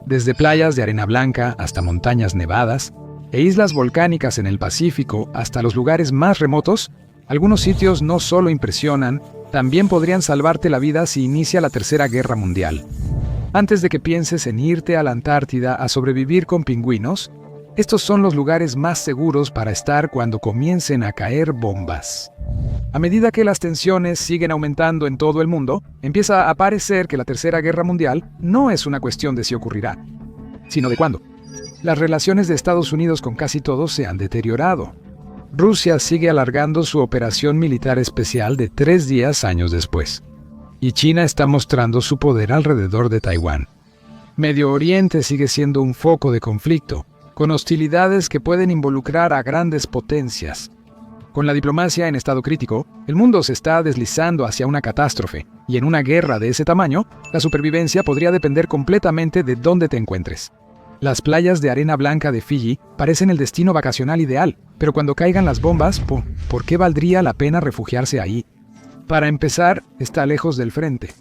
Desde playas de arena blanca hasta montañas nevadas e islas volcánicas en el Pacífico hasta los lugares más remotos, algunos sitios no solo impresionan, también podrían salvarte la vida si inicia la Tercera Guerra Mundial. Antes de que pienses en irte a la Antártida a sobrevivir con pingüinos, estos son los lugares más seguros para estar cuando comiencen a caer bombas. A medida que las tensiones siguen aumentando en todo el mundo, empieza a parecer que la Tercera Guerra Mundial no es una cuestión de si ocurrirá, sino de cuándo. Las relaciones de Estados Unidos con casi todos se han deteriorado. Rusia sigue alargando su operación militar especial de 3 días años después. Y China está mostrando su poder alrededor de Taiwán. Medio Oriente sigue siendo un foco de conflicto, con hostilidades que pueden involucrar a grandes potencias. Con la diplomacia en estado crítico, el mundo se está deslizando hacia una catástrofe, y en una guerra de ese tamaño, la supervivencia podría depender completamente de dónde te encuentres. Las playas de arena blanca de Fiyi parecen el destino vacacional ideal, pero cuando caigan las bombas, ¿por qué valdría la pena refugiarse ahí? Para empezar, está lejos del frente.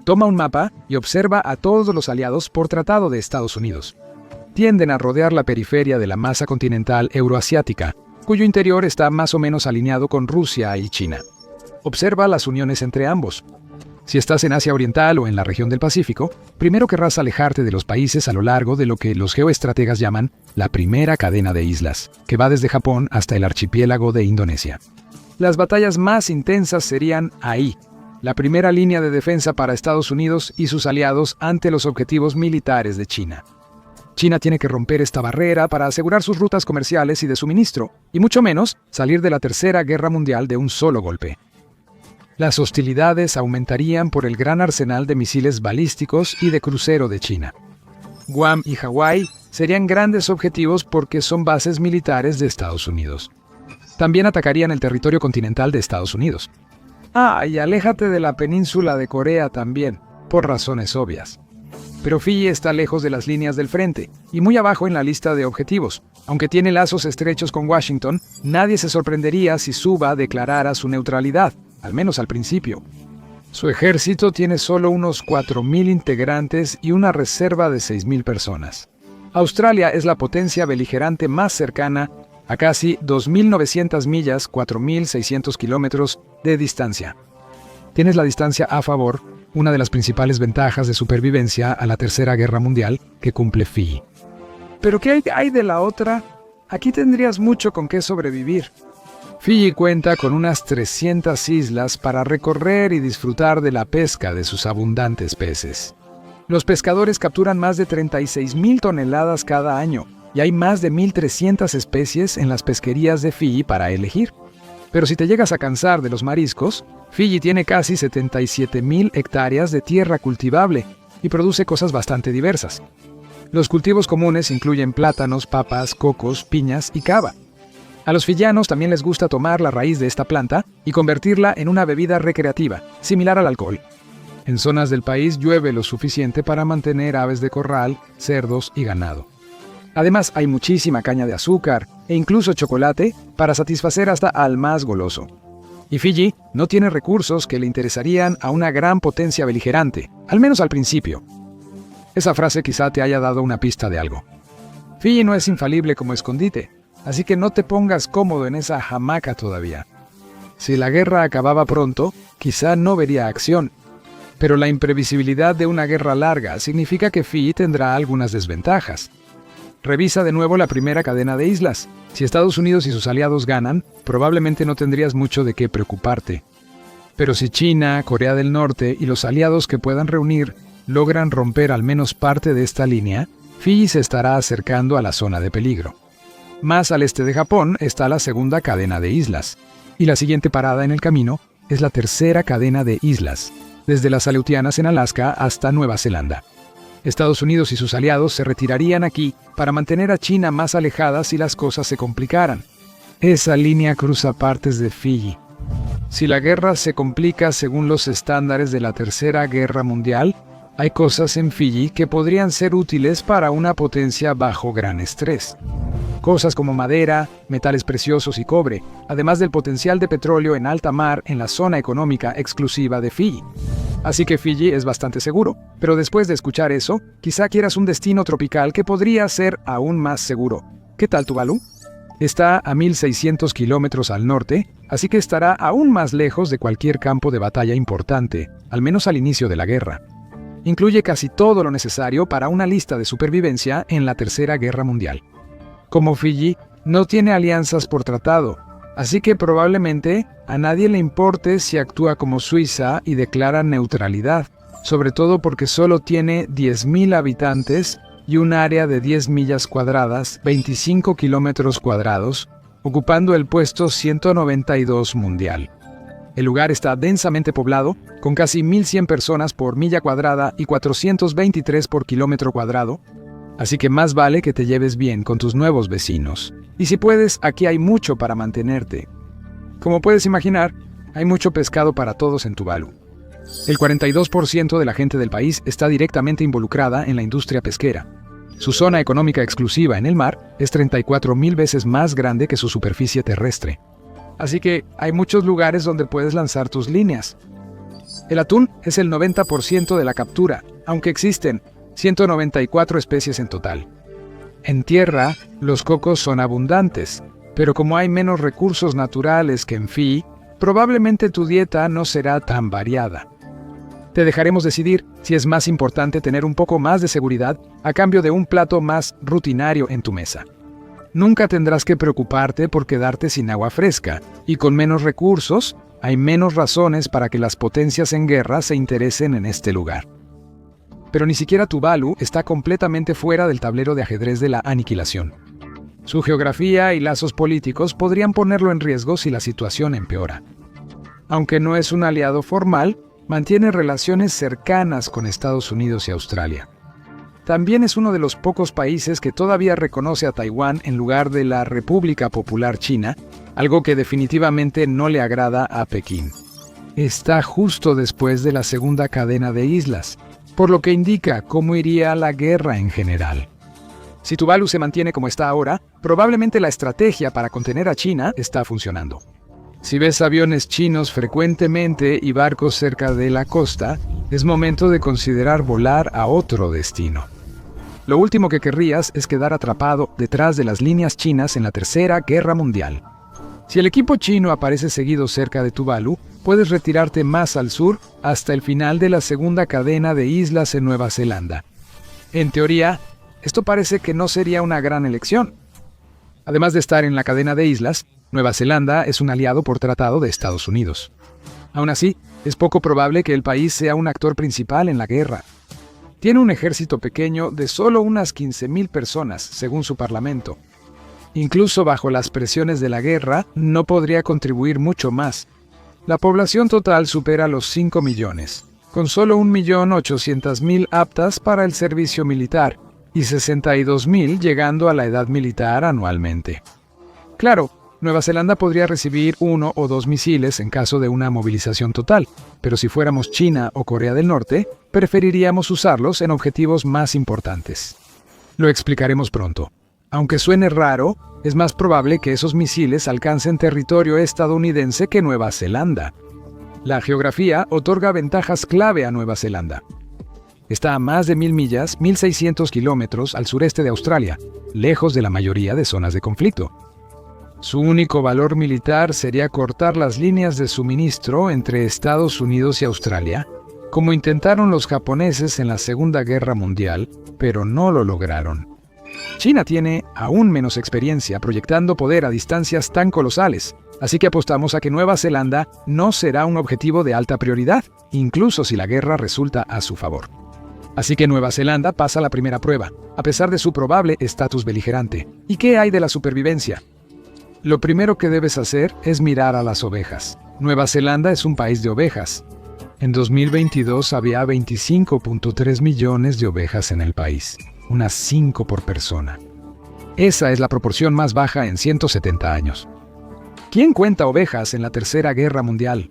Toma un mapa y observa a todos los aliados por tratado de Estados Unidos. Tienden a rodear la periferia de la masa continental euroasiática, cuyo interior está más o menos alineado con Rusia y China. Observa las uniones entre ambos. Si estás en Asia Oriental o en la región del Pacífico, primero querrás alejarte de los países a lo largo de lo que los geoestrategas llaman la primera cadena de islas, que va desde Japón hasta el archipiélago de Indonesia. Las batallas más intensas serían ahí, la primera línea de defensa para Estados Unidos y sus aliados ante los objetivos militares de China. China tiene que romper esta barrera para asegurar sus rutas comerciales y de suministro, y mucho menos salir de la Tercera Guerra Mundial de un solo golpe. Las hostilidades aumentarían por el gran arsenal de misiles balísticos y de crucero de China. Guam y Hawái serían grandes objetivos porque son bases militares de Estados Unidos. También atacarían el territorio continental de Estados Unidos. Y aléjate de la península de Corea también, por razones obvias. Pero Fiyi está lejos de las líneas del frente y muy abajo en la lista de objetivos. Aunque tiene lazos estrechos con Washington, nadie se sorprendería si Suva declarara su neutralidad, al menos al principio. Su ejército tiene solo unos 4.000 integrantes y una reserva de 6.000 personas. Australia es la potencia beligerante más cercana a casi 2.900 millas, 4.600 kilómetros de distancia. Tienes la distancia a favor, una de las principales ventajas de supervivencia a la Tercera Guerra Mundial que cumple Fiyi. ¿Pero qué hay de la otra? Aquí tendrías mucho con qué sobrevivir. Fiyi cuenta con unas 300 islas para recorrer y disfrutar de la pesca de sus abundantes peces. Los pescadores capturan más de 36.000 toneladas cada año, y hay más de 1.300 especies en las pesquerías de Fiyi para elegir. Pero si te llegas a cansar de los mariscos, Fiyi tiene casi 77.000 hectáreas de tierra cultivable y produce cosas bastante diversas. Los cultivos comunes incluyen plátanos, papas, cocos, piñas y cava. A los fiyianos también les gusta tomar la raíz de esta planta y convertirla en una bebida recreativa, similar al alcohol. En zonas del país llueve lo suficiente para mantener aves de corral, cerdos y ganado. Además, hay muchísima caña de azúcar e incluso chocolate para satisfacer hasta al más goloso. Y Fiyi no tiene recursos que le interesarían a una gran potencia beligerante, al menos al principio. Esa frase quizá te haya dado una pista de algo. Fiyi no es infalible como escondite, así que no te pongas cómodo en esa hamaca todavía. Si la guerra acababa pronto, quizá no vería acción. Pero la imprevisibilidad de una guerra larga significa que Fiyi tendrá algunas desventajas. Revisa de nuevo la primera cadena de islas. Si Estados Unidos y sus aliados ganan, probablemente no tendrías mucho de qué preocuparte. Pero si China, Corea del Norte y los aliados que puedan reunir logran romper al menos parte de esta línea, Fiyi se estará acercando a la zona de peligro. Más al este de Japón está la segunda cadena de islas, y la siguiente parada en el camino es la tercera cadena de islas, desde las Aleutianas en Alaska hasta Nueva Zelanda. Estados Unidos y sus aliados se retirarían aquí para mantener a China más alejada si las cosas se complicaran. Esa línea cruza partes de Fiyi. Si la guerra se complica según los estándares de la Tercera Guerra Mundial, hay cosas en Fiyi que podrían ser útiles para una potencia bajo gran estrés. Cosas como madera, metales preciosos y cobre, además del potencial de petróleo en alta mar en la zona económica exclusiva de Fiyi. Así que Fiji es bastante seguro, pero después de escuchar eso, quizá quieras un destino tropical que podría ser aún más seguro. ¿Qué tal Tuvalu? Está a 1.600 kilómetros al norte, así que estará aún más lejos de cualquier campo de batalla importante, al menos al inicio de la guerra. Incluye casi todo lo necesario para una lista de supervivencia en la Tercera Guerra Mundial. Como Fiji, no tiene alianzas por tratado, así que probablemente a nadie le importe si actúa como Suiza y declara neutralidad, sobre todo porque solo tiene 10.000 habitantes y un área de 10 millas cuadradas, 25 kilómetros cuadrados, ocupando el puesto 192 mundial. El lugar está densamente poblado, con casi 1.100 personas por milla cuadrada y 423 por kilómetro cuadrado, así que más vale que te lleves bien con tus nuevos vecinos. Y si puedes, aquí hay mucho para mantenerte. Como puedes imaginar, hay mucho pescado para todos en Tuvalu. El 42% de la gente del país está directamente involucrada en la industria pesquera. Su zona económica exclusiva en el mar es 34.000 veces más grande que su superficie terrestre. Así que hay muchos lugares donde puedes lanzar tus líneas. El atún es el 90% de la captura, aunque existen 194 especies en total. En tierra, los cocos son abundantes, pero como hay menos recursos naturales que en Fiji, probablemente tu dieta no será tan variada. Te dejaremos decidir si es más importante tener un poco más de seguridad a cambio de un plato más rutinario en tu mesa. Nunca tendrás que preocuparte por quedarte sin agua fresca, y con menos recursos, hay menos razones para que las potencias en guerra se interesen en este lugar. Pero ni siquiera Tuvalu está completamente fuera del tablero de ajedrez de la aniquilación. Su geografía y lazos políticos podrían ponerlo en riesgo si la situación empeora. Aunque no es un aliado formal, mantiene relaciones cercanas con Estados Unidos y Australia. También es uno de los pocos países que todavía reconoce a Taiwán en lugar de la República Popular China, algo que definitivamente no le agrada a Pekín. Está justo después de la segunda cadena de islas, por lo que indica cómo iría la guerra en general. Si Tuvalu se mantiene como está ahora, probablemente la estrategia para contener a China está funcionando. Si ves aviones chinos frecuentemente y barcos cerca de la costa, es momento de considerar volar a otro destino. Lo último que querrías es quedar atrapado detrás de las líneas chinas en la Tercera Guerra Mundial. Si el equipo chino aparece seguido cerca de Tuvalu, puedes retirarte más al sur hasta el final de la segunda cadena de islas en Nueva Zelanda. En teoría, esto parece que no sería una gran elección. Además de estar en la cadena de islas, Nueva Zelanda es un aliado por tratado de Estados Unidos. Aún así, es poco probable que el país sea un actor principal en la guerra. Tiene un ejército pequeño de solo unas 15.000 personas, según su parlamento. Incluso bajo las presiones de la guerra, no podría contribuir mucho más. La población total supera los 5 millones, con solo 1.800.000 aptas para el servicio militar y 62.000 llegando a la edad militar anualmente. Claro, Nueva Zelanda podría recibir 1 o 2 misiles en caso de una movilización total, pero si fuéramos China o Corea del Norte, preferiríamos usarlos en objetivos más importantes. Lo explicaremos pronto. Aunque suene raro, es más probable que esos misiles alcancen territorio estadounidense que Nueva Zelanda. La geografía otorga ventajas clave a Nueva Zelanda. Está a más de 1.000 millas, 1.600 kilómetros al sureste de Australia, lejos de la mayoría de zonas de conflicto. Su único valor militar sería cortar las líneas de suministro entre Estados Unidos y Australia, como intentaron los japoneses en la Segunda Guerra Mundial, pero no lo lograron. China tiene aún menos experiencia proyectando poder a distancias tan colosales, así que apostamos a que Nueva Zelanda no será un objetivo de alta prioridad, incluso si la guerra resulta a su favor. Así que Nueva Zelanda pasa la primera prueba, a pesar de su probable estatus beligerante. ¿Y qué hay de la supervivencia? Lo primero que debes hacer es mirar a las ovejas. Nueva Zelanda es un país de ovejas. En 2022 había 25.3 millones de ovejas en el país, unas 5 por persona. Esa es la proporción más baja en 170 años. ¿Quién cuenta ovejas en la Tercera Guerra Mundial?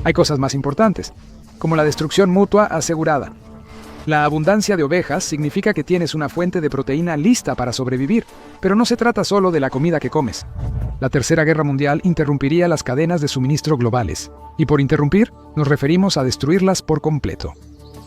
Hay cosas más importantes, como la destrucción mutua asegurada. La abundancia de ovejas significa que tienes una fuente de proteína lista para sobrevivir, pero no se trata solo de la comida que comes. La Tercera Guerra Mundial interrumpiría las cadenas de suministro globales, y por interrumpir nos referimos a destruirlas por completo.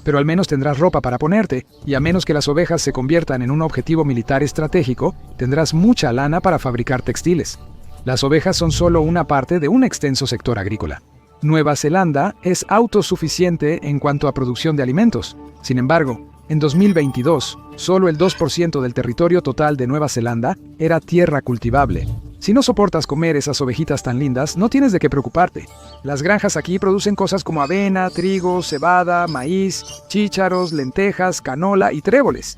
Pero al menos tendrás ropa para ponerte, y a menos que las ovejas se conviertan en un objetivo militar estratégico, tendrás mucha lana para fabricar textiles. Las ovejas son solo una parte de un extenso sector agrícola. Nueva Zelanda es autosuficiente en cuanto a producción de alimentos. Sin embargo, en 2022, solo el 2% del territorio total de Nueva Zelanda era tierra cultivable. Si no soportas comer esas ovejitas tan lindas, no tienes de qué preocuparte. Las granjas aquí producen cosas como avena, trigo, cebada, maíz, chícharos, lentejas, canola y tréboles.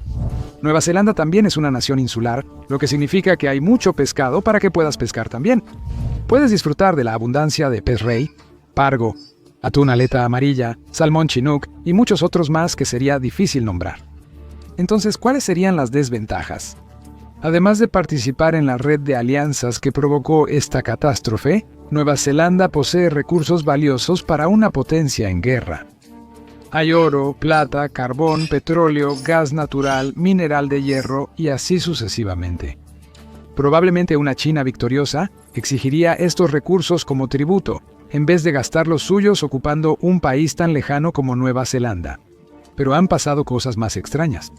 Nueva Zelanda también es una nación insular, lo que significa que hay mucho pescado para que puedas pescar también. Puedes disfrutar de la abundancia de pez rey, pargo, atún aleta amarilla, salmón chinook y muchos otros más que sería difícil nombrar. Entonces, ¿cuáles serían las desventajas? Además de participar en la red de alianzas que provocó esta catástrofe, Nueva Zelanda posee recursos valiosos para una potencia en guerra. Hay oro, plata, carbón, petróleo, gas natural, mineral de hierro y así sucesivamente. Probablemente una China victoriosa exigiría estos recursos como tributo, en vez de gastar los suyos ocupando un país tan lejano como Nueva Zelanda. Pero han pasado cosas más extrañas.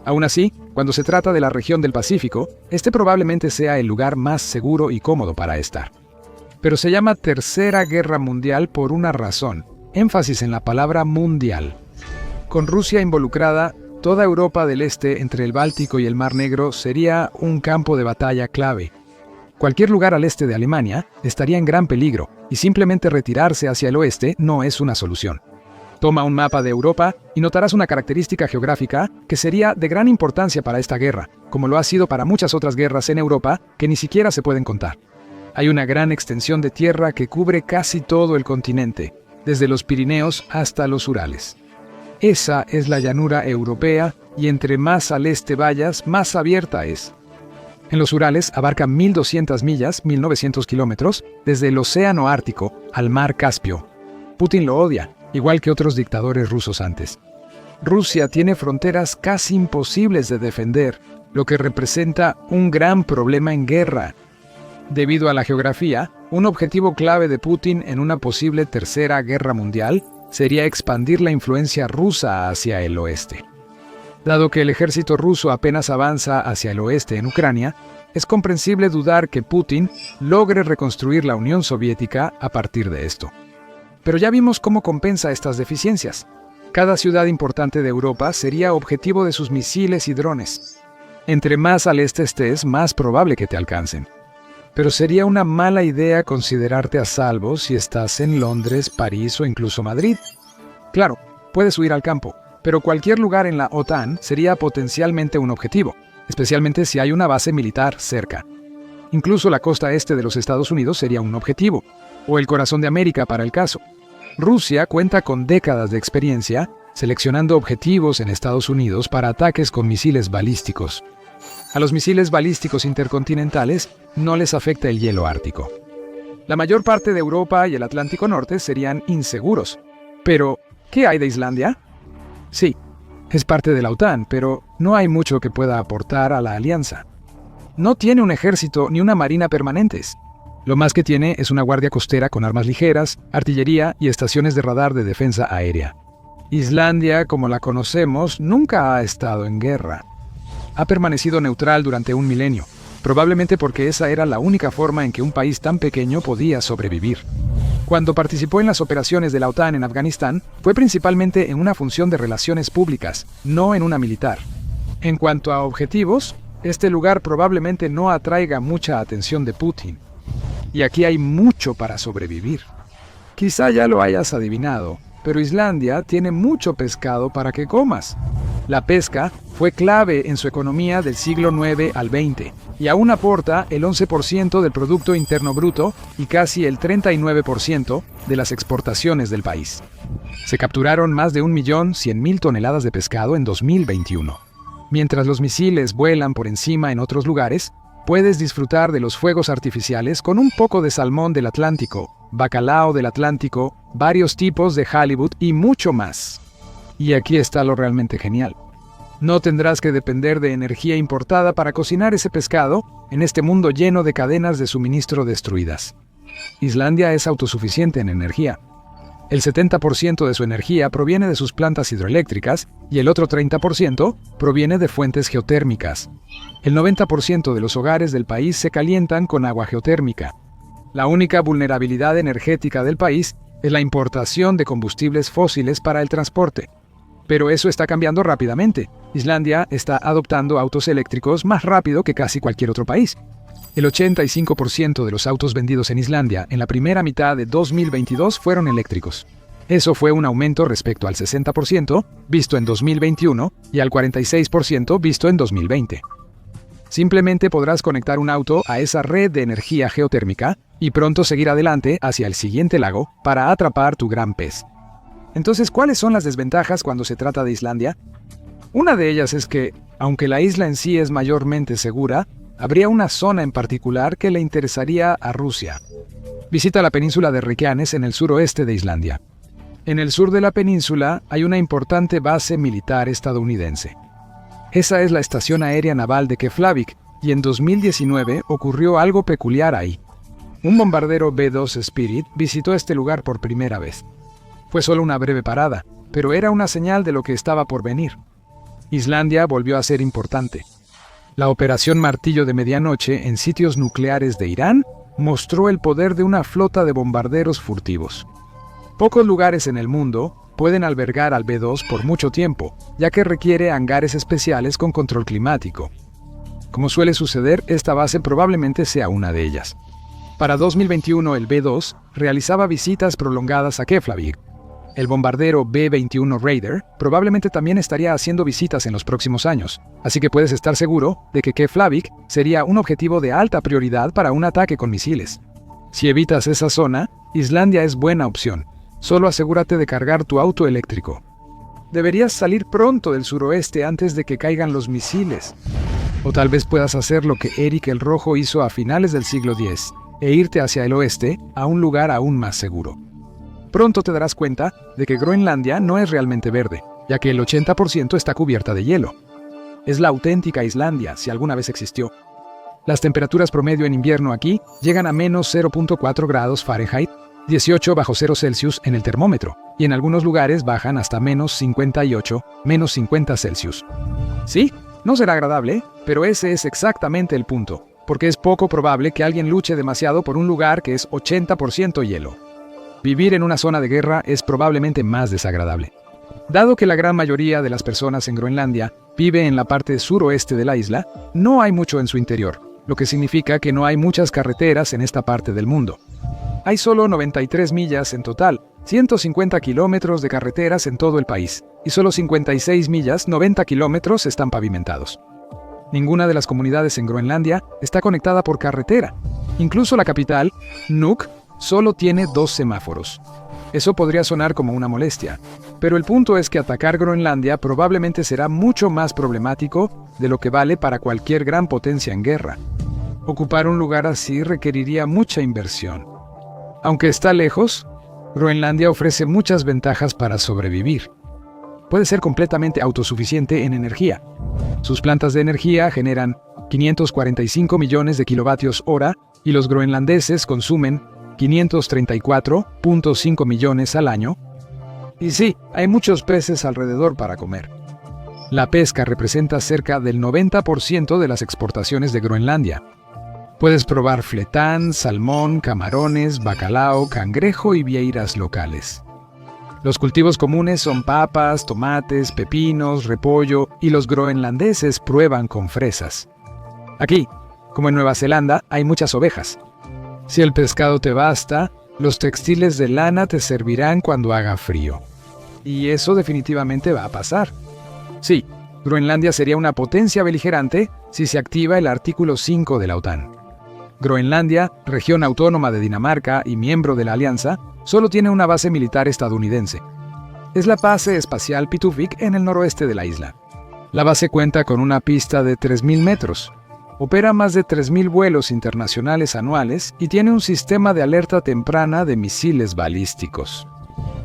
Aún así, cuando se trata de la región del Pacífico, este probablemente sea el lugar más seguro y cómodo para estar. Pero se llama Tercera Guerra Mundial por una razón, énfasis en la palabra mundial. Con Rusia involucrada, toda Europa del Este entre el Báltico y el Mar Negro sería un campo de batalla clave. Cualquier lugar al este de Alemania estaría en gran peligro, y simplemente retirarse hacia el oeste no es una solución. Toma un mapa de Europa y notarás una característica geográfica que sería de gran importancia para esta guerra, como lo ha sido para muchas otras guerras en Europa que ni siquiera se pueden contar. Hay una gran extensión de tierra que cubre casi todo el continente, desde los Pirineos hasta los Urales. Esa es la llanura europea y entre más al este vayas, más abierta es. En los Urales abarca 1.200 millas, 1.900 kilómetros, desde el Océano Ártico al Mar Caspio. Putin lo odia, igual que otros dictadores rusos antes. Rusia tiene fronteras casi imposibles de defender, lo que representa un gran problema en guerra. Debido a la geografía, un objetivo clave de Putin en una posible tercera guerra mundial sería expandir la influencia rusa hacia el oeste. Dado que el ejército ruso apenas avanza hacia el oeste en Ucrania, es comprensible dudar que Putin logre reconstruir la Unión Soviética a partir de esto. Pero ya vimos cómo compensa estas deficiencias. Cada ciudad importante de Europa sería objetivo de sus misiles y drones. Entre más al este estés, más probable que te alcancen. Pero sería una mala idea considerarte a salvo si estás en Londres, París o incluso Madrid. Claro, puedes huir al campo, pero cualquier lugar en la OTAN sería potencialmente un objetivo, especialmente si hay una base militar cerca. Incluso la costa este de los Estados Unidos sería un objetivo, o el corazón de América para el caso. Rusia cuenta con décadas de experiencia seleccionando objetivos en Estados Unidos para ataques con misiles balísticos. A los misiles balísticos intercontinentales no les afecta el hielo ártico. La mayor parte de Europa y el Atlántico Norte serían inseguros. Pero, ¿qué hay de Islandia? Sí, es parte de la OTAN, pero no hay mucho que pueda aportar a la alianza. No tiene un ejército ni una marina permanentes. Lo más que tiene es una guardia costera con armas ligeras, artillería y estaciones de radar de defensa aérea. Islandia, como la conocemos, nunca ha estado en guerra. Ha permanecido neutral durante un milenio, probablemente porque esa era la única forma en que un país tan pequeño podía sobrevivir. Cuando participó en las operaciones de la OTAN en Afganistán, fue principalmente en una función de relaciones públicas, no en una militar. En cuanto a objetivos, este lugar probablemente no atraiga mucha atención de Putin. Y aquí hay mucho para sobrevivir. Quizá ya lo hayas adivinado, pero Islandia tiene mucho pescado para que comas. La pesca fue clave en su economía del siglo IX al XX y aún aporta el 11% del Producto Interno Bruto y casi el 39% de las exportaciones del país. Se capturaron más de 1.100.000 toneladas de pescado en 2021. Mientras los misiles vuelan por encima en otros lugares, puedes disfrutar de los fuegos artificiales con un poco de salmón del Atlántico, bacalao del Atlántico, varios tipos de halibut y mucho más. Y aquí está lo realmente genial. No tendrás que depender de energía importada para cocinar ese pescado en este mundo lleno de cadenas de suministro destruidas. Islandia es autosuficiente en energía. El 70% de su energía proviene de sus plantas hidroeléctricas y el otro 30% proviene de fuentes geotérmicas. El 90% de los hogares del país se calientan con agua geotérmica. La única vulnerabilidad energética del país es la importación de combustibles fósiles para el transporte. Pero eso está cambiando rápidamente. Islandia está adoptando autos eléctricos más rápido que casi cualquier otro país. El 85% de los autos vendidos en Islandia en la primera mitad de 2022 fueron eléctricos. Eso fue un aumento respecto al 60% visto en 2021 y al 46% visto en 2020. Simplemente podrás conectar un auto a esa red de energía geotérmica y pronto seguir adelante hacia el siguiente lago para atrapar tu gran pez. Entonces, ¿cuáles son las desventajas cuando se trata de Islandia? Una de ellas es que, aunque la isla en sí es mayormente segura, habría una zona en particular que le interesaría a Rusia. Visita la península de Reykjanes en el suroeste de Islandia. En el sur de la península hay una importante base militar estadounidense. Esa es la estación aérea naval de Keflavik, y en 2019 ocurrió algo peculiar ahí. Un bombardero B-2 Spirit visitó este lugar por primera vez. Fue solo una breve parada, pero era una señal de lo que estaba por venir. Islandia volvió a ser importante. La operación Martillo de Medianoche en sitios nucleares de Irán mostró el poder de una flota de bombarderos furtivos. Pocos lugares en el mundo pueden albergar al B-2 por mucho tiempo, ya que requiere hangares especiales con control climático. Como suele suceder, esta base probablemente sea una de ellas. Para 2021 el B-2 realizaba visitas prolongadas a Keflavik. El bombardero B-21 Raider probablemente también estaría haciendo visitas en los próximos años, así que puedes estar seguro de que Keflavik sería un objetivo de alta prioridad para un ataque con misiles. Si evitas esa zona, Islandia es buena opción. Solo asegúrate de cargar tu auto eléctrico. Deberías salir pronto del suroeste antes de que caigan los misiles. O tal vez puedas hacer lo que Erik el Rojo hizo a finales del siglo X e irte hacia el oeste a un lugar aún más seguro. Pronto te darás cuenta de que Groenlandia no es realmente verde, ya que el 80% está cubierta de hielo. Es la auténtica Islandia, si alguna vez existió. Las temperaturas promedio en invierno aquí llegan a menos 0.4 grados Fahrenheit, 18 bajo 0 Celsius en el termómetro, y en algunos lugares bajan hasta menos 58, menos 50 Celsius. Sí, no será agradable, pero ese es exactamente el punto, porque es poco probable que alguien luche demasiado por un lugar que es 80% hielo. Vivir en una zona de guerra es probablemente más desagradable. Dado que la gran mayoría de las personas en Groenlandia vive en la parte suroeste de la isla, no hay mucho en su interior, lo que significa que no hay muchas carreteras en esta parte del mundo. Hay solo 93 millas en total, 150 kilómetros de carreteras en todo el país, y solo 56 millas, 90 kilómetros, están pavimentados. Ninguna de las comunidades en Groenlandia está conectada por carretera. Incluso la capital, Nuuk, solo tiene 2 semáforos. Eso podría sonar como una molestia, pero el punto es que atacar Groenlandia probablemente será mucho más problemático de lo que vale para cualquier gran potencia en guerra. Ocupar un lugar así requeriría mucha inversión. Aunque está lejos, Groenlandia ofrece muchas ventajas para sobrevivir. Puede ser completamente autosuficiente en energía. Sus plantas de energía generan 545 millones de kilovatios hora y los groenlandeses consumen 534.5 millones al año. Y sí, hay muchos peces alrededor para comer. La pesca representa cerca del 90% de las exportaciones de Groenlandia. Puedes probar fletán, salmón, camarones, bacalao, cangrejo y vieiras locales. Los cultivos comunes son papas, tomates, pepinos, repollo y los groenlandeses prueban con fresas. Aquí, como en Nueva Zelanda, hay muchas ovejas. Si el pescado te basta, los textiles de lana te servirán cuando haga frío. Y eso definitivamente va a pasar. Sí, Groenlandia sería una potencia beligerante si se activa el artículo 5 de la OTAN. Groenlandia, región autónoma de Dinamarca y miembro de la Alianza, solo tiene una base militar estadounidense. Es la base espacial Pitufik en el noroeste de la isla. La base cuenta con una pista de 3.000 metros. Opera más de 3.000 vuelos internacionales anuales y tiene un sistema de alerta temprana de misiles balísticos.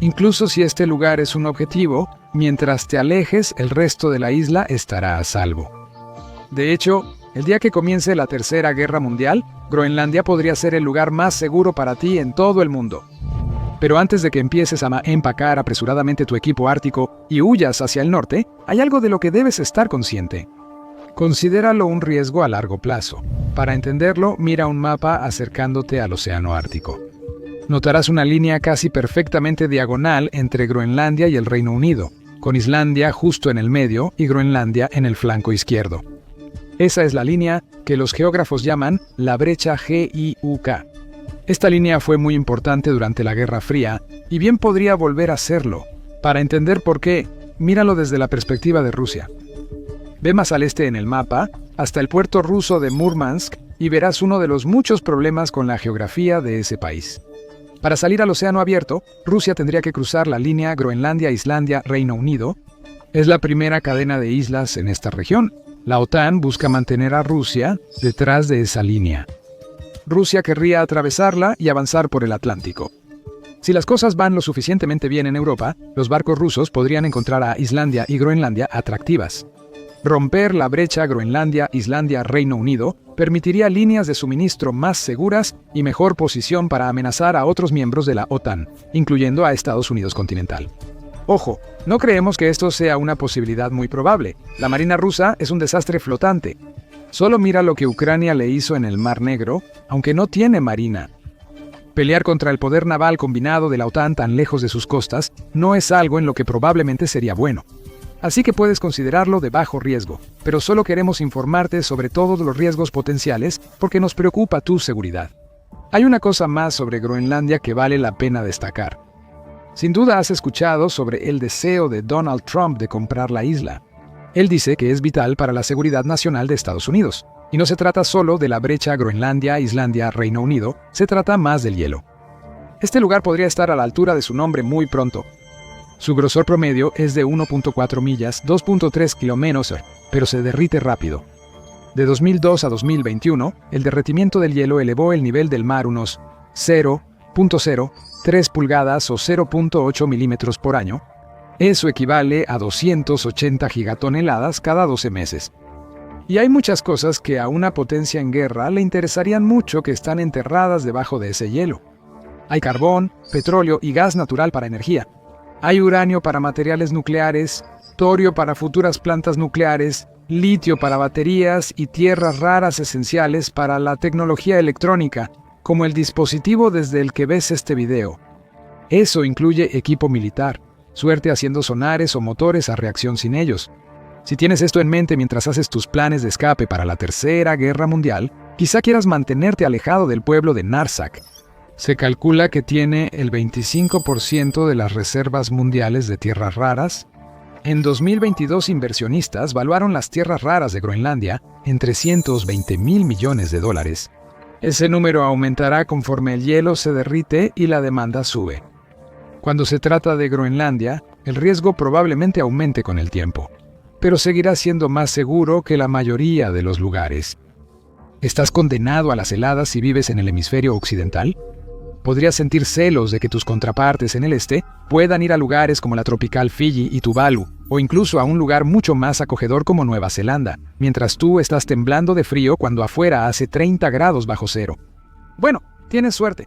Incluso si este lugar es un objetivo, mientras te alejes, el resto de la isla estará a salvo. De hecho, el día que comience la Tercera Guerra Mundial, Groenlandia podría ser el lugar más seguro para ti en todo el mundo. Pero antes de que empieces a empacar apresuradamente tu equipo ártico y huyas hacia el norte, hay algo de lo que debes estar consciente. Considéralo un riesgo a largo plazo. Para entenderlo, mira un mapa acercándote al Océano Ártico. Notarás una línea casi perfectamente diagonal entre Groenlandia y el Reino Unido, con Islandia justo en el medio y Groenlandia en el flanco izquierdo. Esa es la línea que los geógrafos llaman la brecha GIUK. Esta línea fue muy importante durante la Guerra Fría y bien podría volver a serlo. Para entender por qué, míralo desde la perspectiva de Rusia. Ve más al este en el mapa, hasta el puerto ruso de Murmansk, y verás uno de los muchos problemas con la geografía de ese país. Para salir al océano abierto, Rusia tendría que cruzar la línea Groenlandia-Islandia-Reino Unido. Es la primera cadena de islas en esta región. La OTAN busca mantener a Rusia detrás de esa línea. Rusia querría atravesarla y avanzar por el Atlántico. Si las cosas van lo suficientemente bien en Europa, los barcos rusos podrían encontrar a Islandia y Groenlandia atractivas. Romper la brecha Groenlandia-Islandia-Reino Unido permitiría líneas de suministro más seguras y mejor posición para amenazar a otros miembros de la OTAN, incluyendo a Estados Unidos continental. Ojo, no creemos que esto sea una posibilidad muy probable. La Marina rusa es un desastre flotante. Solo mira lo que Ucrania le hizo en el Mar Negro, aunque no tiene marina. Pelear contra el poder naval combinado de la OTAN tan lejos de sus costas no es algo en lo que probablemente sería bueno. Así que puedes considerarlo de bajo riesgo, pero solo queremos informarte sobre todos los riesgos potenciales porque nos preocupa tu seguridad. Hay una cosa más sobre Groenlandia que vale la pena destacar. Sin duda has escuchado sobre el deseo de Donald Trump de comprar la isla. Él dice que es vital para la seguridad nacional de Estados Unidos. Y no se trata solo de la brecha Groenlandia-Islandia-Reino Unido, se trata más del hielo. Este lugar podría estar a la altura de su nombre muy pronto. Su grosor promedio es de 1.4 millas, 2.3 kilómetros, pero se derrite rápido. De 2002 a 2021, el derretimiento del hielo elevó el nivel del mar unos 0.03 pulgadas o 0.8 milímetros por año. Eso equivale a 280 gigatoneladas cada 12 meses. Y hay muchas cosas que a una potencia en guerra le interesarían mucho que están enterradas debajo de ese hielo. Hay carbón, petróleo y gas natural para energía. Hay uranio para materiales nucleares, torio para futuras plantas nucleares, litio para baterías y tierras raras esenciales para la tecnología electrónica, como el dispositivo desde el que ves este video. Eso incluye equipo militar, suerte haciendo sonares o motores a reacción sin ellos. Si tienes esto en mente mientras haces tus planes de escape para la Tercera Guerra Mundial, quizá quieras mantenerte alejado del pueblo de Narsaq. Se calcula que tiene el 25% de las reservas mundiales de tierras raras. En 2022, inversionistas valuaron las tierras raras de Groenlandia en $320 mil millones. Ese número aumentará conforme el hielo se derrite y la demanda sube. Cuando se trata de Groenlandia, el riesgo probablemente aumente con el tiempo, pero seguirá siendo más seguro que la mayoría de los lugares. ¿Estás condenado a las heladas si vives en el hemisferio occidental? Podrías sentir celos de que tus contrapartes en el este puedan ir a lugares como la tropical Fiji y Tuvalu, o incluso a un lugar mucho más acogedor como Nueva Zelanda, mientras tú estás temblando de frío cuando afuera hace 30 grados bajo cero. Bueno, tienes suerte.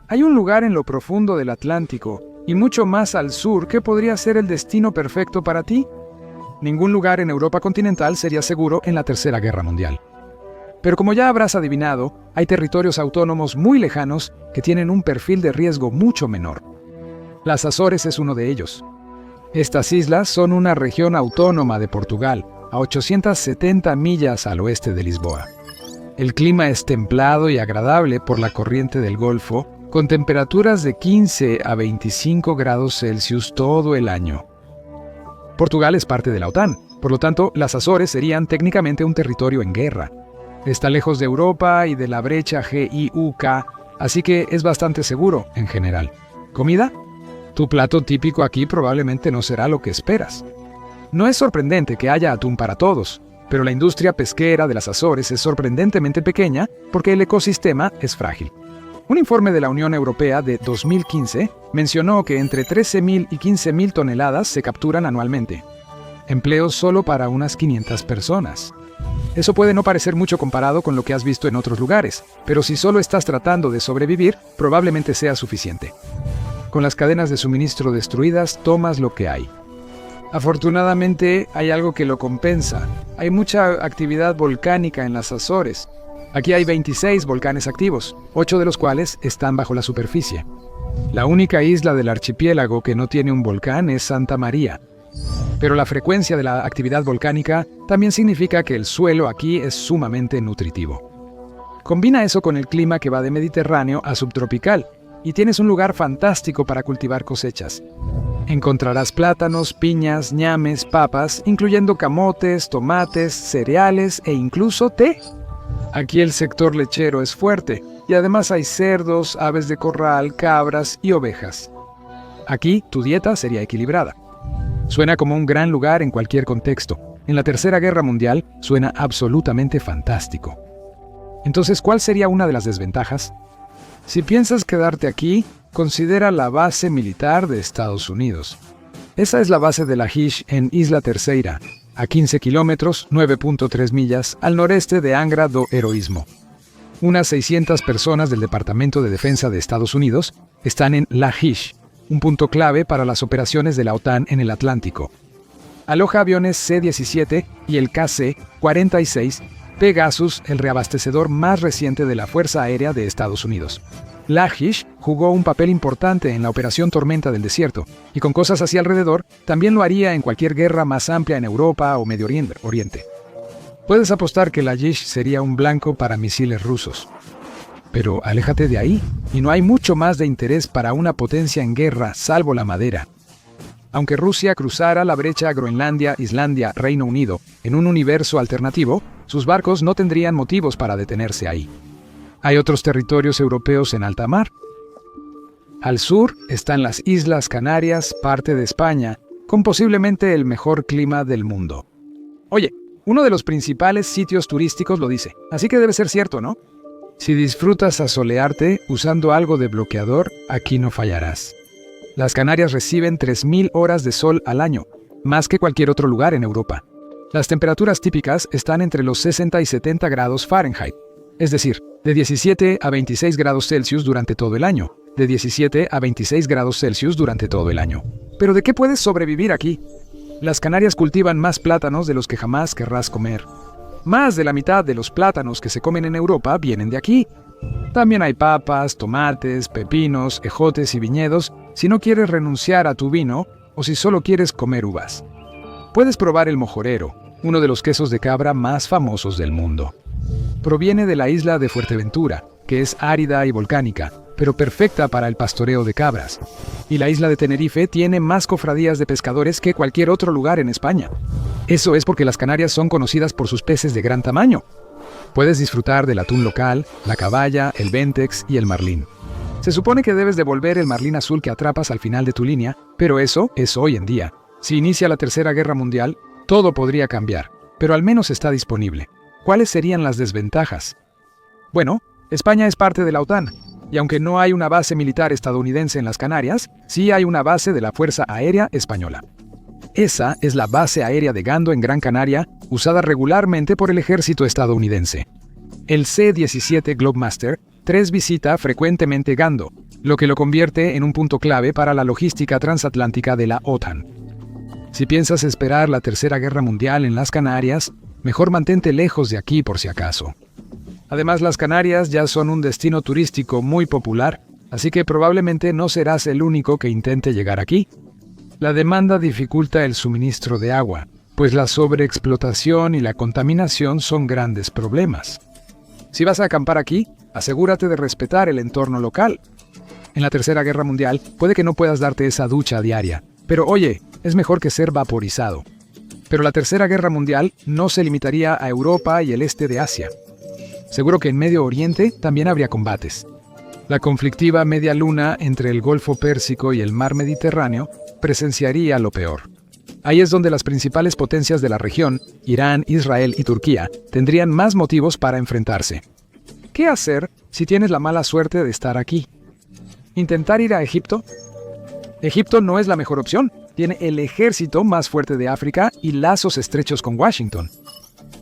Hay un lugar en lo profundo del Atlántico, y mucho más al sur, que podría ser el destino perfecto para ti. Ningún lugar en Europa continental sería seguro en la Tercera Guerra Mundial. Pero como ya habrás adivinado, hay territorios autónomos muy lejanos que tienen un perfil de riesgo mucho menor. Las Azores es uno de ellos. Estas islas son una región autónoma de Portugal, a 870 millas al oeste de Lisboa. El clima es templado y agradable por la corriente del Golfo, con temperaturas de 15 a 25 grados Celsius todo el año. Portugal es parte de la OTAN, por lo tanto, las Azores serían técnicamente un territorio en guerra. Está lejos de Europa y de la brecha GIUK, así que es bastante seguro en general. ¿Comida? Tu plato típico aquí probablemente no será lo que esperas. No es sorprendente que haya atún para todos, pero la industria pesquera de las Azores es sorprendentemente pequeña porque el ecosistema es frágil. Un informe de la Unión Europea de 2015 mencionó que entre 13.000 y 15.000 toneladas se capturan anualmente. Empleos solo para unas 500 personas. Eso puede no parecer mucho comparado con lo que has visto en otros lugares, pero si solo estás tratando de sobrevivir, probablemente sea suficiente. Con las cadenas de suministro destruidas, tomas lo que hay. Afortunadamente, hay algo que lo compensa. Hay mucha actividad volcánica en las Azores. Aquí hay 26 volcanes activos, 8 de los cuales están bajo la superficie. La única isla del archipiélago que no tiene un volcán es Santa María. Pero la frecuencia de la actividad volcánica también significa que el suelo aquí es sumamente nutritivo. Combina eso con el clima que va de mediterráneo a subtropical, y tienes un lugar fantástico para cultivar cosechas. Encontrarás plátanos, piñas, ñames, papas, incluyendo camotes, tomates, cereales e incluso té. Aquí el sector lechero es fuerte, y además hay cerdos, aves de corral, cabras y ovejas. Aquí tu dieta sería equilibrada. Suena como un gran lugar en cualquier contexto. En la Tercera Guerra Mundial suena absolutamente fantástico. Entonces, ¿cuál sería una de las desventajas? Si piensas quedarte aquí, considera la base militar de Estados Unidos. Esa es la base de Lahish en Isla Terceira, a 15 kilómetros, 9.3 millas, al noreste de Angra do Heroísmo. Unas 600 personas del Departamento de Defensa de Estados Unidos están en Lahish, un punto clave para las operaciones de la OTAN en el Atlántico. Aloja aviones C-17 y el KC-46 Pegasus, el reabastecedor más reciente de la Fuerza Aérea de Estados Unidos. Lahish jugó un papel importante en la Operación Tormenta del Desierto, y con cosas así alrededor, también lo haría en cualquier guerra más amplia en Europa o Medio Oriente. Puedes apostar que Lahish sería un blanco para misiles rusos. Pero aléjate de ahí, y no hay mucho más de interés para una potencia en guerra, salvo la madera. Aunque Rusia cruzara la brecha Groenlandia, Islandia, Reino Unido, en un universo alternativo, sus barcos no tendrían motivos para detenerse ahí. Hay otros territorios europeos en alta mar. Al sur están las Islas Canarias, parte de España, con posiblemente el mejor clima del mundo. Oye, uno de los principales sitios turísticos lo dice, así que debe ser cierto, ¿no? Si disfrutas asolearte usando algo de bloqueador, aquí no fallarás. Las Canarias reciben 3.000 horas de sol al año, más que cualquier otro lugar en Europa. Las temperaturas típicas están entre los 60 y 70 grados Fahrenheit, es decir, de 17 a 26 grados Celsius durante todo el año, de 17 a 26 grados Celsius durante todo el año. ¿Pero de qué puedes sobrevivir aquí? Las Canarias cultivan más plátanos de los que jamás querrás comer. Más de la mitad de los plátanos que se comen en Europa vienen de aquí. También hay papas, tomates, pepinos, ejotes y viñedos si no quieres renunciar a tu vino o si solo quieres comer uvas. Puedes probar el mojorero, uno de los quesos de cabra más famosos del mundo. Proviene de la isla de Fuerteventura, que es árida y volcánica, pero perfecta para el pastoreo de cabras. Y la isla de Tenerife tiene más cofradías de pescadores que cualquier otro lugar en España. Eso es porque las Canarias son conocidas por sus peces de gran tamaño. Puedes disfrutar del atún local, la caballa, el bentex y el marlín. Se supone que debes devolver el marlín azul que atrapas al final de tu línea, pero eso es hoy en día. Si inicia la Tercera Guerra Mundial, todo podría cambiar, pero al menos está disponible. ¿Cuáles serían las desventajas? Bueno, España es parte de la OTAN, y aunque no hay una base militar estadounidense en las Canarias, sí hay una base de la Fuerza Aérea Española. Esa es la base aérea de Gando en Gran Canaria, usada regularmente por el ejército estadounidense. El C-17 Globemaster III visita frecuentemente Gando, lo que lo convierte en un punto clave para la logística transatlántica de la OTAN. Si piensas esperar la Tercera Guerra Mundial en las Canarias, mejor mantente lejos de aquí por si acaso. Además, las Canarias ya son un destino turístico muy popular, así que probablemente no serás el único que intente llegar aquí. La demanda dificulta el suministro de agua, pues la sobreexplotación y la contaminación son grandes problemas. Si vas a acampar aquí, asegúrate de respetar el entorno local. En la Tercera Guerra Mundial puede que no puedas darte esa ducha diaria, pero oye, es mejor que ser vaporizado. Pero la Tercera Guerra Mundial no se limitaría a Europa y el este de Asia. Seguro que en Medio Oriente también habría combates. La conflictiva media luna entre el Golfo Pérsico y el Mar Mediterráneo presenciaría lo peor. Ahí es donde las principales potencias de la región, Irán, Israel y Turquía, tendrían más motivos para enfrentarse. ¿qué hacer si tienes la mala suerte de estar aquí? ¿Intentar ir a Egipto? Egipto no es la mejor opción. Tiene el ejército más fuerte de África y lazos estrechos con Washington.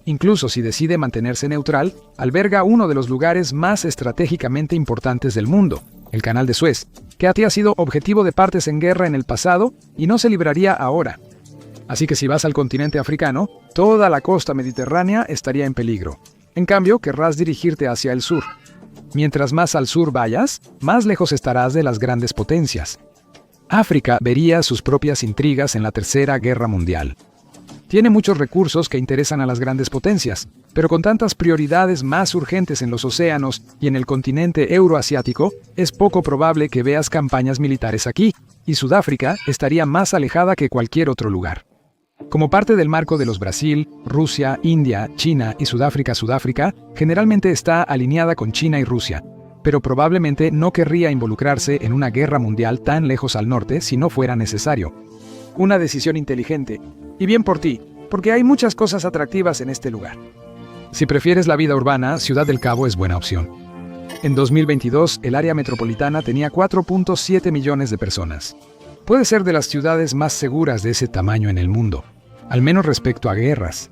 Incluso si decide mantenerse neutral, alberga uno de los lugares más estratégicamente importantes del mundo, el Canal de Suez, que ha sido objetivo de partes en guerra en el pasado y no se libraría ahora. Así que si vas al continente africano, toda la costa mediterránea estaría en peligro. En cambio, querrás dirigirte hacia el sur. Mientras más al sur vayas, más lejos estarás de las grandes potencias. África vería sus propias intrigas en la Tercera Guerra Mundial. Tiene muchos recursos que interesan a las grandes potencias, pero con tantas prioridades más urgentes en los océanos y en el continente euroasiático, es poco probable que veas campañas militares aquí, y Sudáfrica estaría más alejada que cualquier otro lugar. Como parte del marco de los Brasil, Rusia, India, China y Sudáfrica generalmente está alineada con China y Rusia, pero probablemente no querría involucrarse en una guerra mundial tan lejos al norte si no fuera necesario. Una decisión inteligente. Y bien por ti, porque hay muchas cosas atractivas en este lugar. Si prefieres la vida urbana, Ciudad del Cabo es buena opción. En 2022, el área metropolitana tenía 4.7 millones de personas. Puede ser de las ciudades más seguras de ese tamaño en el mundo, al menos respecto a guerras.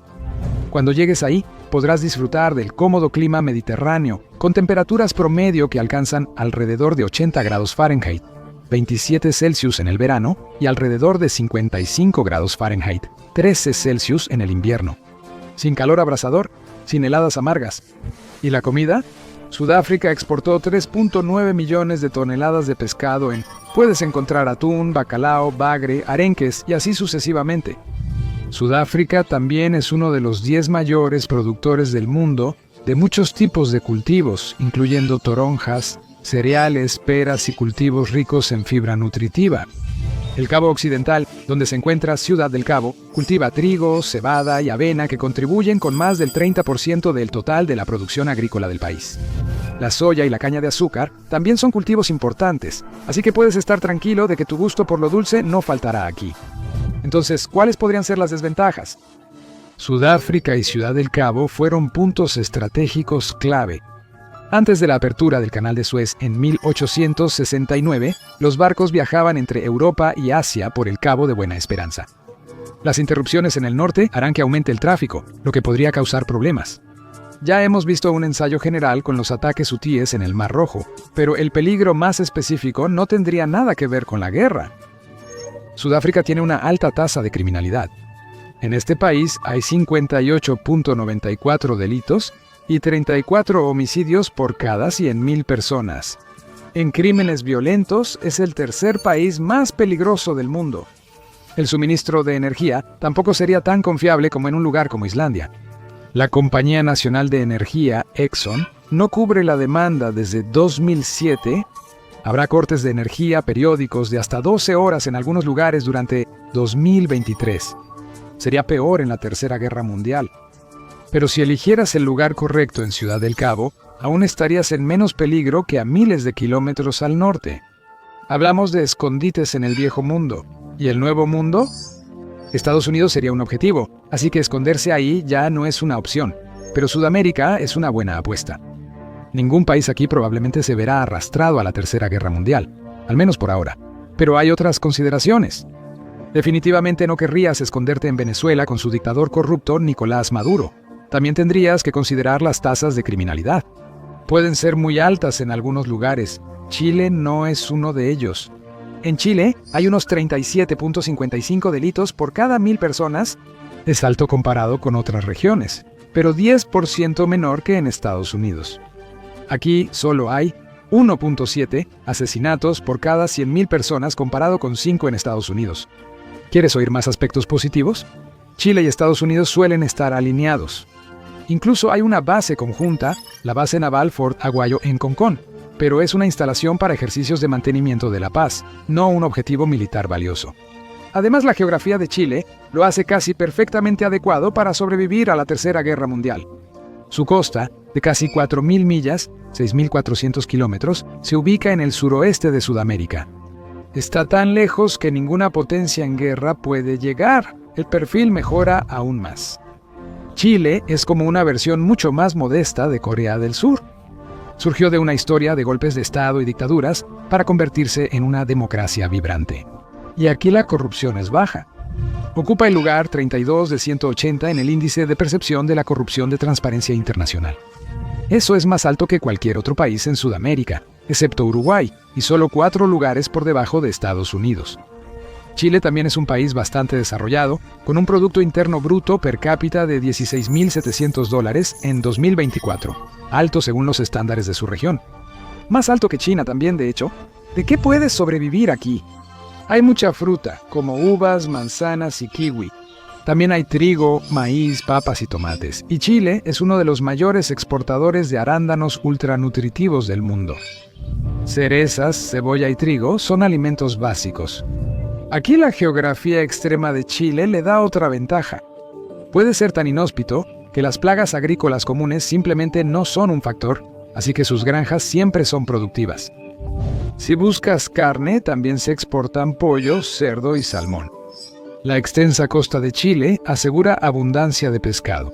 Cuando llegues ahí, podrás disfrutar del cómodo clima mediterráneo, con temperaturas promedio que alcanzan alrededor de 80 grados Fahrenheit, 27 Celsius en el verano y alrededor de 55 grados Fahrenheit, 13 Celsius en el invierno. Sin calor abrasador, sin heladas amargas. ¿Y la comida? Sudáfrica exportó 3.9 millones de toneladas de pescado puedes encontrar atún, bacalao, bagre, arenques y así sucesivamente. Sudáfrica también es uno de los 10 mayores productores del mundo de muchos tipos de cultivos, incluyendo toronjas, cereales, peras y cultivos ricos en fibra nutritiva. El Cabo Occidental, donde se encuentra Ciudad del Cabo, cultiva trigo, cebada y avena que contribuyen con más del 30% del total de la producción agrícola del país. La soya y la caña de azúcar también son cultivos importantes, así que puedes estar tranquilo de que tu gusto por lo dulce no faltará aquí. Entonces, ¿cuáles podrían ser las desventajas? Sudáfrica y Ciudad del Cabo fueron puntos estratégicos clave. Antes de la apertura del Canal de Suez en 1869, los barcos viajaban entre Europa y Asia por el Cabo de Buena Esperanza. Las interrupciones en el norte harán que aumente el tráfico, lo que podría causar problemas. Ya hemos visto un ensayo general con los ataques hutíes en el Mar Rojo, pero el peligro más específico no tendría nada que ver con la guerra. Sudáfrica tiene una alta tasa de criminalidad. En este país hay 58.94 delitos y 34 homicidios por cada 100.000 personas. En crímenes violentos es el tercer país más peligroso del mundo. El suministro de energía tampoco sería tan confiable como en un lugar como Islandia. La Compañía Nacional de Energía, Exxon, no cubre la demanda desde 2007. Habrá cortes de energía periódicos de hasta 12 horas en algunos lugares durante 2023. Sería peor en la Tercera Guerra Mundial. Pero si eligieras el lugar correcto en Ciudad del Cabo, aún estarías en menos peligro que a miles de kilómetros al norte. Hablamos de escondites en el viejo mundo. ¿Y el nuevo mundo? Estados Unidos sería un objetivo, así que esconderse ahí ya no es una opción. Pero Sudamérica es una buena apuesta. Ningún país aquí probablemente se verá arrastrado a la Tercera Guerra Mundial, al menos por ahora. Pero hay otras consideraciones. Definitivamente no querrías esconderte en Venezuela con su dictador corrupto Nicolás Maduro. También tendrías que considerar las tasas de criminalidad. Pueden ser muy altas en algunos lugares. Chile no es uno de ellos. En Chile hay unos 37.55 delitos por cada 1.000 personas. Es alto comparado con otras regiones, pero 10% menor que en Estados Unidos. Aquí solo hay 1.7 asesinatos por cada 100.000 personas comparado con 5 en Estados Unidos. ¿Quieres oír más aspectos positivos? Chile y Estados Unidos suelen estar alineados. Incluso hay una base conjunta, la base naval Fort Aguayo en Concón, pero es una instalación para ejercicios de mantenimiento de la paz, no un objetivo militar valioso. Además, la geografía de Chile lo hace casi perfectamente adecuado para sobrevivir a la Tercera Guerra Mundial. Su costa, de casi 4.000 millas, 6.400 kilómetros, se ubica en el suroeste de Sudamérica. Está tan lejos que ninguna potencia en guerra puede llegar. El perfil mejora aún más. Chile es como una versión mucho más modesta de Corea del Sur. Surgió de una historia de golpes de Estado y dictaduras para convertirse en una democracia vibrante. Y aquí la corrupción es baja. Ocupa el lugar 32 de 180 en el índice de percepción de la corrupción de Transparencia Internacional. Eso es más alto que cualquier otro país en Sudamérica, excepto Uruguay, y solo 4 lugares por debajo de Estados Unidos. Chile también es un país bastante desarrollado, con un Producto Interno Bruto per cápita de $16.700 en 2024, alto según los estándares de su región. Más alto que China también, de hecho. ¿De qué puedes sobrevivir aquí? Hay mucha fruta, como uvas, manzanas y kiwi. También hay trigo, maíz, papas y tomates. Y Chile es uno de los mayores exportadores de arándanos ultranutritivos del mundo. Cerezas, cebolla y trigo son alimentos básicos. Aquí la geografía extrema de Chile le da otra ventaja. Puede ser tan inhóspito que las plagas agrícolas comunes simplemente no son un factor, así que sus granjas siempre son productivas. Si buscas carne, también se exportan pollo, cerdo y salmón. La extensa costa de Chile asegura abundancia de pescado.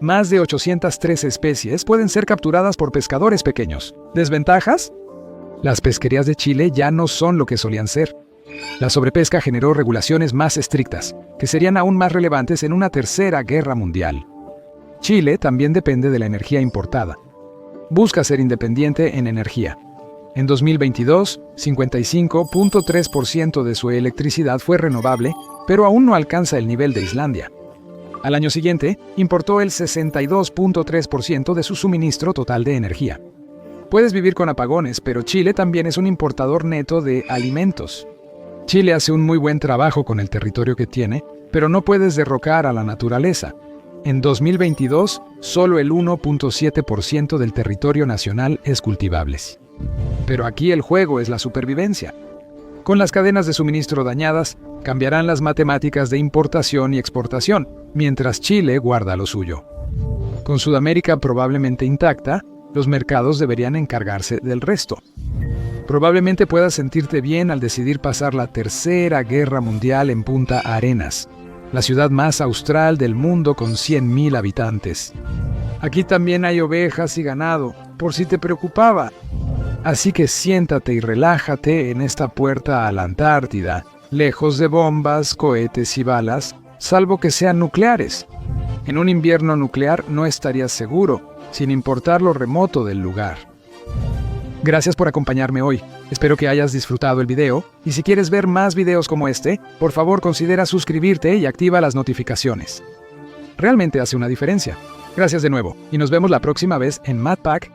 Más de 803 especies pueden ser capturadas por pescadores pequeños. ¿Desventajas? Las pesquerías de Chile ya no son lo que solían ser. La sobrepesca generó regulaciones más estrictas, que serían aún más relevantes en una tercera guerra mundial. Chile también depende de la energía importada. Busca ser independiente en energía. En 2022, 55.3% de su electricidad fue renovable, pero aún no alcanza el nivel de Islandia. Al año siguiente, importó el 62.3% de su suministro total de energía. Puedes vivir con apagones, pero Chile también es un importador neto de alimentos. Chile hace un muy buen trabajo con el territorio que tiene, pero no puedes derrocar a la naturaleza. En 2022, solo el 1.7% del territorio nacional es cultivable. Pero aquí el juego es la supervivencia. Con las cadenas de suministro dañadas, cambiarán las matemáticas de importación y exportación, mientras Chile guarda lo suyo. Con Sudamérica probablemente intacta, los mercados deberían encargarse del resto. Probablemente puedas sentirte bien al decidir pasar la Tercera Guerra Mundial en Punta Arenas, la ciudad más austral del mundo con 100.000 habitantes. Aquí también hay ovejas y ganado, por si te preocupaba. Así que siéntate y relájate en esta puerta a la Antártida, lejos de bombas, cohetes y balas, salvo que sean nucleares. En un invierno nuclear no estarías seguro, sin importar lo remoto del lugar. Gracias por acompañarme hoy. Espero que hayas disfrutado el video, y si quieres ver más videos como este, por favor considera suscribirte y activa las notificaciones. Realmente hace una diferencia. Gracias de nuevo, y nos vemos la próxima vez en MatPack